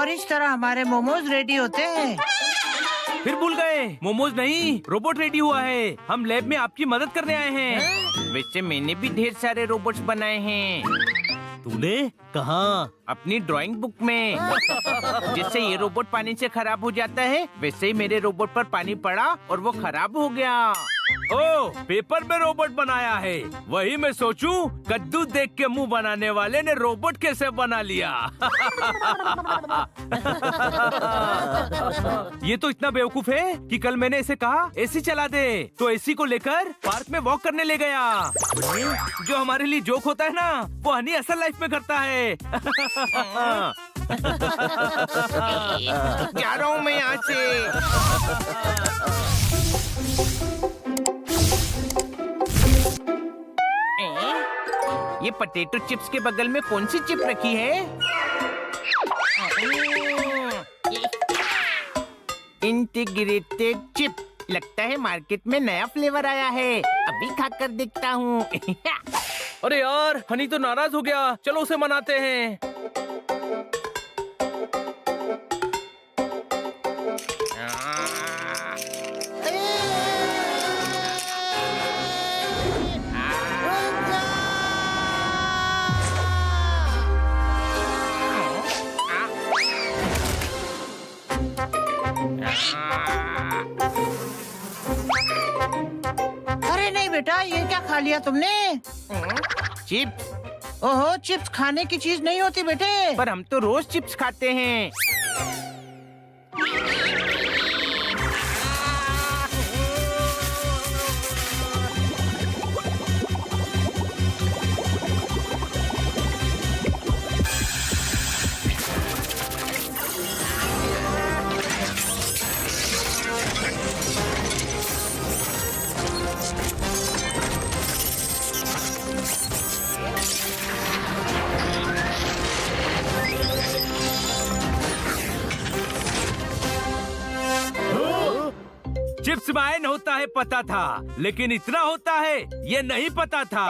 और इस तरह हमारे मोमोज रेडी होते हैं। फिर भूल गए, मोमोज नहीं, रोबोट रेडी हुआ है। हम लैब में आपकी मदद करने आए हैं। वैसे मैंने भी ढेर सारे रोबोट्स बनाए हैं। तूने कहाँ? अपनी ड्राइंग बुक में। जैसे ये रोबोट पानी से खराब हो जाता है, वैसे ही मेरे रोबोट पर पानी पड़ा और वो खराब हो गया। ओ, पेपर में रोबोट बनाया है। वही मैं सोचूं, कद्दू देख के मुंह बनाने वाले ने रोबोट कैसे बना लिया। ये तो इतना बेवकूफ है कि कल मैंने इसे कहा एसी चला दे, तो एसी को लेकर पार्क में वॉक करने ले गया। जो हमारे लिए जोक होता है ना, वो हनी असल लाइफ में करता है। जा रहा हूँ मैं यहाँ से। ये पोटैटो चिप्स के बगल में कौन सी चिप रखी है? Integrated chip. लगता है मार्केट में नया फ्लेवर आया है, अभी खाकर देखता हूँ। अरे यार, हनी तो नाराज हो गया। चलो उसे मनाते हैं। अरे नहीं बेटा, ये क्या खा लिया तुमने? चिप्स? ओहो, चिप्स खाने की चीज नहीं होती बेटे। पर हम तो रोज चिप्स खाते हैं। चिप्स में होता है पता था, लेकिन इतना होता है ये नहीं पता था।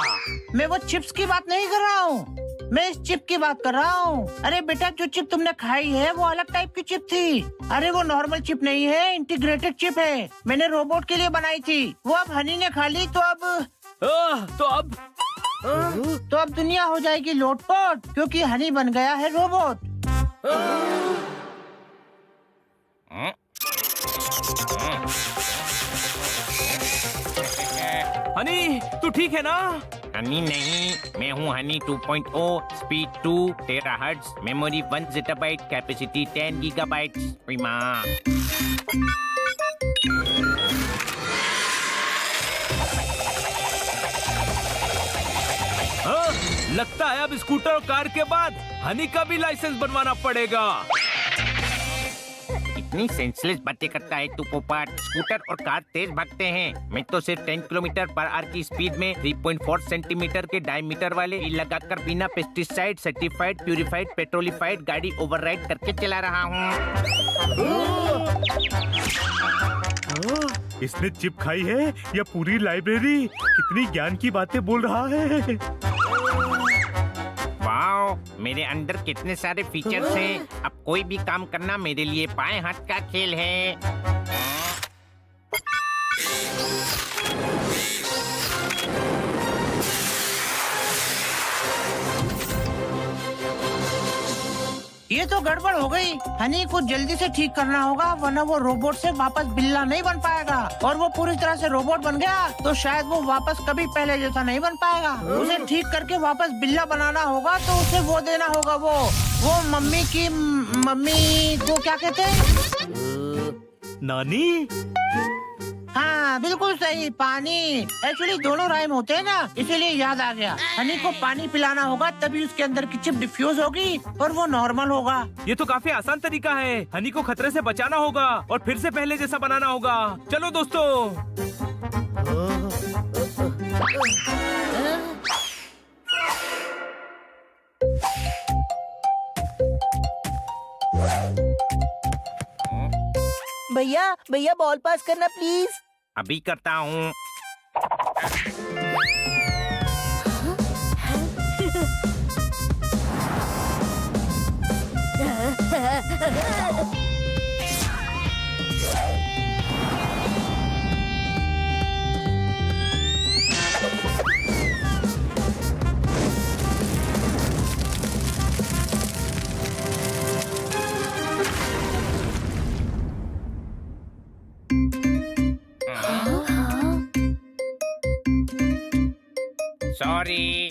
मैं वो चिप्स की बात नहीं कर रहा हूँ, मैं इस चिप की बात कर रहा हूँ। अरे बेटा, जो चिप तुमने खाई है वो अलग टाइप की चिप थी। अरे वो नॉर्मल चिप नहीं है, इंटीग्रेटेड चिप है। मैंने रोबोट के लिए बनाई थी, वो अब हनी ने खा ली, तो अब दुनिया हो जाएगी लोटपोट, क्योंकि हनी बन गया है रोबोट। हनी, तू ठीक है ना? हनी नहीं, मैं हूँ honey 2.0, speed 2 terahertz, memory 1 zettabyte, capacity 10 gigabytes. ओए माँ। हाँ, लगता है अब स्कूटर और कार के बाद हनी का भी लाइसेंस बनवाना पड़ेगा। इतनी सेंसलेस बातें करता है तू पोपट। स्कूटर और कार तेज भागते हैं, मैं तो सिर्फ 10 किलोमीटर पर आवर की स्पीड में 3.4 सेंटीमीटर के डायमीटर वाले व्हील लगाकर बिना पेस्टिसाइड सर्टिफाइड प्यूरिफाइड पेट्रोलिफाइड गाड़ी ओवरराइड करके चला रहा हूँ। इसने चिप खाई है या पूरी लाइब्रेरी? कितनी ज्ञान की बातें बोल रहा है। वाओ, मेरे अंदर कितने सारे फीचर्स हैं। अब कोई भी काम करना मेरे लिए बाएं हाथ का खेल है। ये तो गड़बड़ हो गई। हनी को जल्दी से ठीक करना होगा, वरना वो रोबोट से वापस बिल्ला नहीं बन पाएगा। और वो पूरी तरह से रोबोट बन गया तो शायद वो वापस कभी पहले जैसा नहीं बन पाएगा। उसे ठीक करके वापस बिल्ला बनाना होगा, तो उसे वो देना होगा, वो मम्मी को क्या कहते हैं? नानी? हाँ बिल्कुल सही, पानी। एक्चुअली दोनों राइम होते हैं ना, इसीलिए याद आ गया। हनी को पानी पिलाना होगा, तभी उसके अंदर की चिप डिफ्यूज होगी और वो नॉर्मल होगा। ये तो काफी आसान तरीका है। हनी को खतरे से बचाना होगा और फिर से पहले जैसा बनाना होगा। चलो दोस्तों। भैया बॉल पास करना प्लीज। अभी करता हूँ। सॉरी।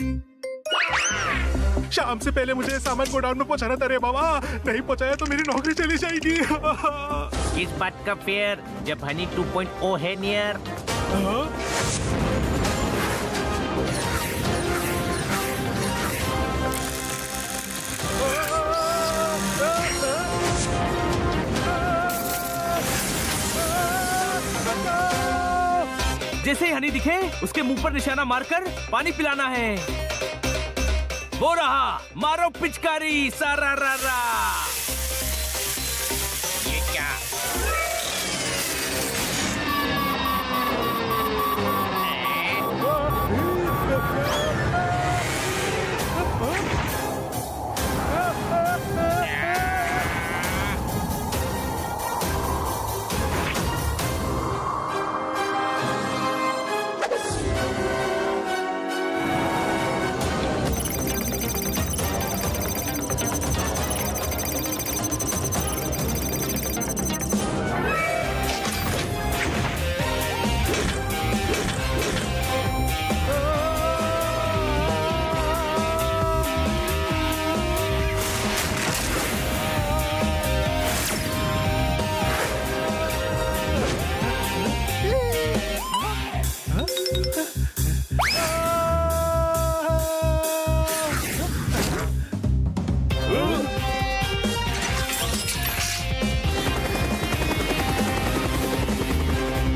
शाम से पहले मुझे सामान गोडाउन में पहुंचाना था रे बाबा, नहीं पहुंचाया तो मेरी नौकरी चली जाएगी। किस बात का फेयर जब हनी 2.0 है नियर। जैसे ही हनी दिखे उसके मुंह पर निशाना मारकर पानी पिलाना है। वो रहा, मारो पिचकारी, सारा रा रा। ये क्या?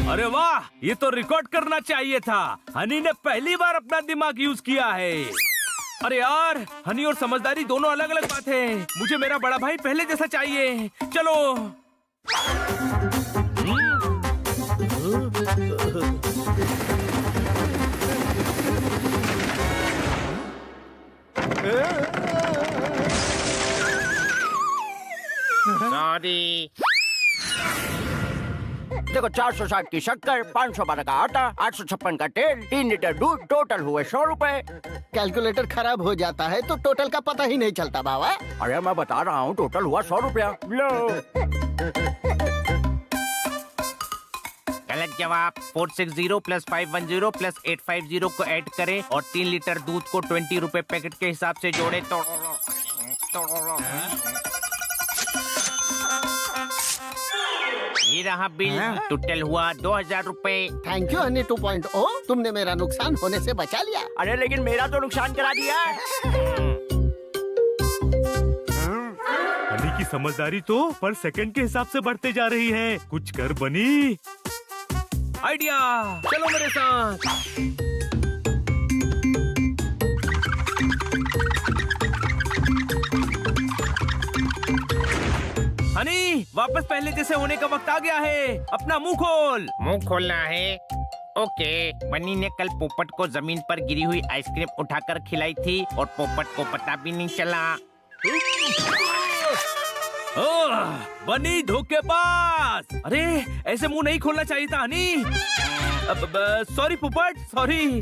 अरे वाह, ये तो रिकॉर्ड करना चाहिए था। हनी ने पहली बार अपना दिमाग यूज किया है। अरे यार, हनी और समझदारी दोनों अलग अलग बात है। मुझे मेरा बड़ा भाई पहले जैसा चाहिए। चलो। सॉरी। देखो 460 की शक्कर, 512 का आटा, 856 का तेल, 3 लीटर दूध, टोटल हुए 100 रुपए। कैलकुलेटर खराब हो जाता है तो टोटल का पता ही नहीं चलता बाबा। अरे मैं बता रहा हूँ, टोटल हुआ 100 रुपया। लो। गलत जवाब। 460 प्लस 510 प्लस 850 को ऐड करें और 3 लीटर दूध को 20 रुपए पैकेट के हिसाब से जोड़े तो ये रहा बिल। टोटल हुआ 2000 रुपए। थैंक यू हनी 2.0, तुमने मेरा नुकसान होने से बचा लिया। अरे लेकिन मेरा तो नुकसान करा दिया। हनी की समझदारी तो पर सेकंड के हिसाब से बढ़ते जा रही है। कुछ कर बनी। आइडिया, चलो मेरे साथ। हनी, वापस पहले जैसे होने का वक्त आ गया है। अपना मुंह खोल। मुंह खोलना है। ओके। बनी ने कल पोपट को जमीन पर गिरी हुई आइसक्रीम उठाकर खिलाई थी और पोपट को पता भी नहीं चला। बनी धोखेबाज। अरे ऐसे मुंह नहीं खोलना चाहिए था हनी। सॉरी पोपट, सॉरी।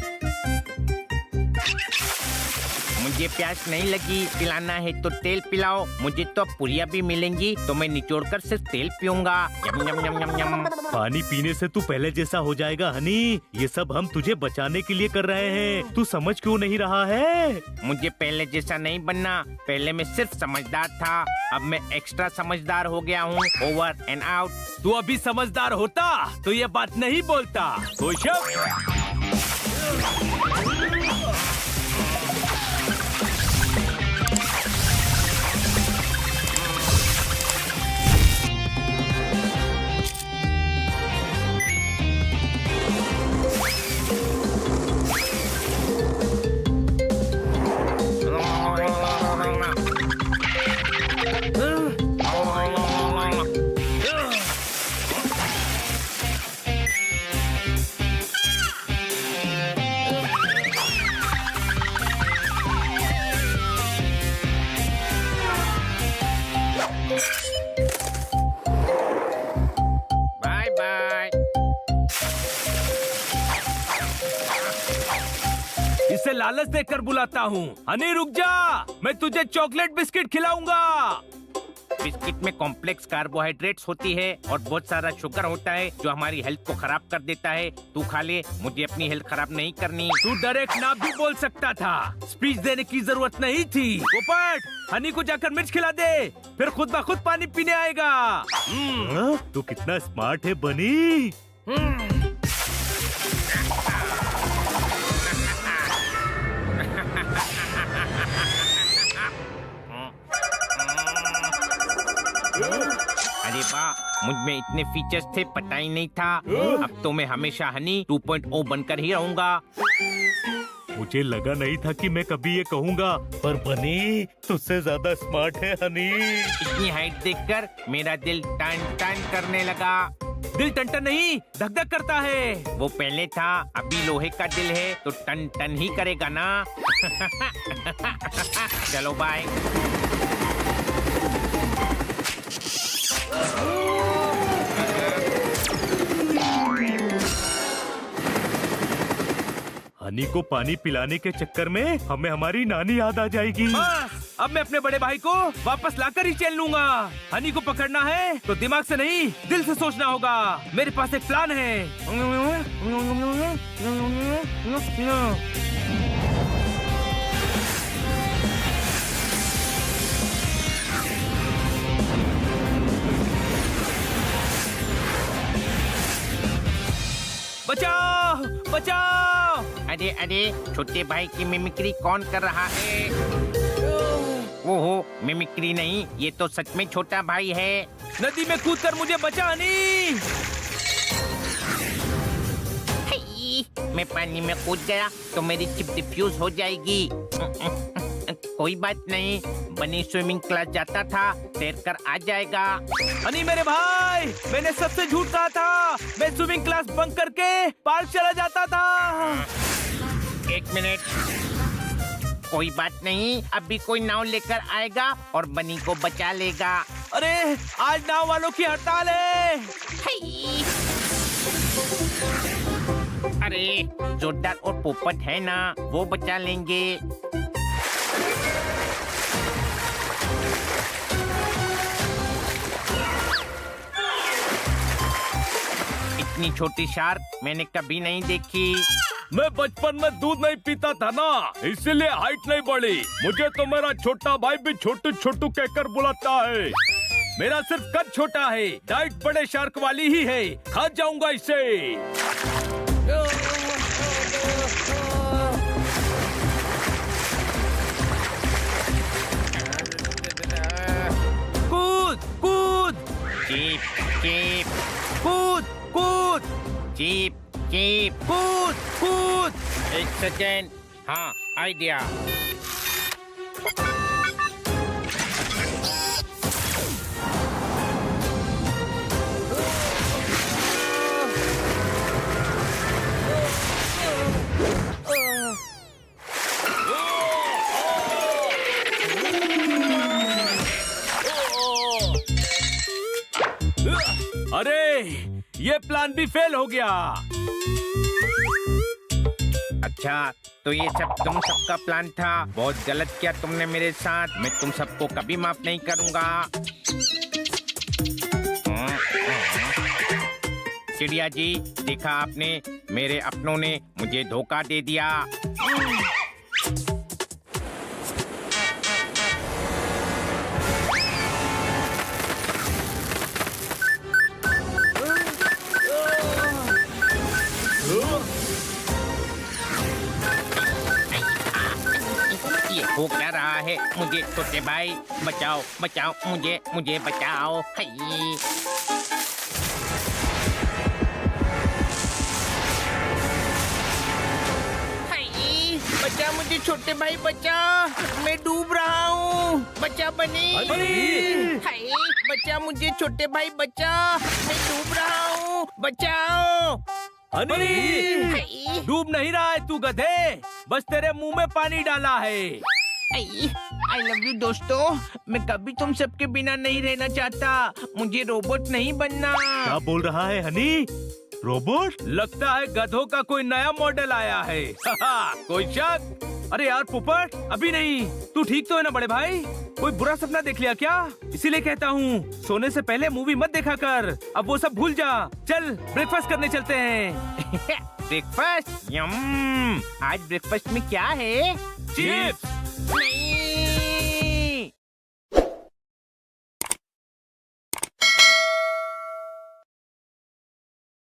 मुझे प्यास नहीं लगी, पिलाना है तो तेल पिलाओ। मुझे तो पुरिया भी मिलेंगी तो मैं निचोड़कर सिर्फ तेल पीऊंगा। यम यम यम यम यम। पानी पीने से तू पहले जैसा हो जाएगा हनी। ये सब हम तुझे बचाने के लिए कर रहे हैं। तू समझ क्यों नहीं रहा है? मुझे पहले जैसा नहीं बनना। पहले मैं सिर्फ समझदार था, अब मैं एक्स्ट्रा समझदार हो गया हूँ। Over and out. तू अभी समझदार होता तो ये बात नहीं बोलता। खुश हो? तुझे लालच देकर बुलाता हूँ। हनी रुक जा, मैं तुझे चॉकलेट बिस्किट खिलाऊंगा। बिस्किट में कॉम्प्लेक्स कार्बोहाइड्रेट्स होती है और बहुत सारा शुगर होता है जो हमारी हेल्थ को खराब कर देता है। तू खा ले, मुझे अपनी हेल्थ खराब नहीं करनी। तू डायरेक्ट ना भी बोल सकता था, स्पीच देने की जरूरत नहीं थी। पोपट, हनी को जाकर मिर्च खिला दे, फिर खुद ब खुद पानी पीने आएगा। हाँ, तू कितना स्मार्ट है बनी। अरे वाह, मुझ में इतने फीचर्स थे, पता ही नहीं था। अब तो मैं हमेशा हनी 2.0 बनकर ही रहूंगा। मुझे लगा नहीं था कि मैं कभी ये कहूँगा, पर बनी तुझसे ज्यादा स्मार्ट है हनी। इतनी हाइट देखकर मेरा दिल टन टन करने लगा। दिल टन नहीं, धक धक करता है। वो पहले था, अभी लोहे का दिल है तो टन टन ही करेगा ना। चलो बाय। हनी को पानी पिलाने के चक्कर में हमें हमारी नानी याद आ जाएगी। बस, अब मैं अपने बड़े भाई को वापस लाकर ही चल लूंगा। हनी को पकड़ना है तो दिमाग से नहीं, दिल से सोचना होगा। मेरे पास एक प्लान है। बचाओ, बचाओ। अरे अरे, छोटे भाई की मिमिक्री कौन कर रहा है? ओहो, मिमिक्री नहीं, ये तो सच में छोटा भाई है। नदी में कूदकर मुझे बचा हनी। मैं पानी में कूद गया तो मेरी चिप डिफ्यूज हो जाएगी। कोई बात नहीं, बनी स्विमिंग क्लास जाता था, तैर कर आ जाएगा। हनी मेरे भाई, मैंने सबसे झूठ कहा था। मैं स्विमिंग क्लास बंक करके पार्क चला जाता था। एक मिनट, कोई बात नहीं, अभी कोई नाव लेकर आएगा और बनी को बचा लेगा। अरे, आज नाव वालों की हड़ताल है। अरे, जोरदार और पोपट है ना, वो बचा लेंगे। इतनी छोटी शार्क मैंने कभी नहीं देखी। मैं बचपन में दूध नहीं पीता था ना, इसीलिए हाइट नहीं बढ़ी। मुझे तो मेरा छोटा भाई भी छोटू छोटू कहकर बुलाता है। मेरा सिर्फ कद छोटा है, डाइट बड़े शार्क वाली ही है। खा जाऊंगा इसे। कूद कूद, चीप चीप, कूद कूद, चीप चीप, कूद कूद। एक सेकेंड, हाँ आइडिया। अरे, ये प्लान भी फेल हो गया। अच्छा, तो ये सब तुम सबका प्लान था। बहुत गलत किया तुमने मेरे साथ। मैं तुम सबको कभी माफ नहीं करूंगा। चिड़िया जी, देखा आपने, मेरे अपनों ने मुझे धोखा दे दिया। ये हो क्या रहा है? मुझे छोटे भाई बचाओ, बचाओ मुझे, मुझे बचाओ। हाय। बचा मुझे छोटे भाई, बचा, मैं डूब रहा हूँ। बचा बनी। हाय, बचा मुझे छोटे भाई, बचा, मैं डूब रहा हूँ। बचाओ। हनी, डूब नहीं रहा है तू गधे, बस तेरे मुंह में पानी डाला है। आई लव यू दोस्तों, मैं कभी तुम सबके बिना नहीं रहना चाहता। मुझे रोबोट नहीं बनना। क्या बोल रहा है हनी? रोबोट? लगता है गधों का कोई नया मॉडल आया है। कोई शक? अरे यार पोपट, अभी नहीं। तू ठीक तो है ना बड़े भाई? कोई बुरा सपना देख लिया क्या? इसीलिए कहता हूँ सोने से पहले मूवी मत देखा कर। अब वो सब भूल जा। चल ब्रेकफास्ट करने चलते हैं। ब्रेकफास्ट? यम। आज ब्रेकफास्ट में क्या है? चिप्स।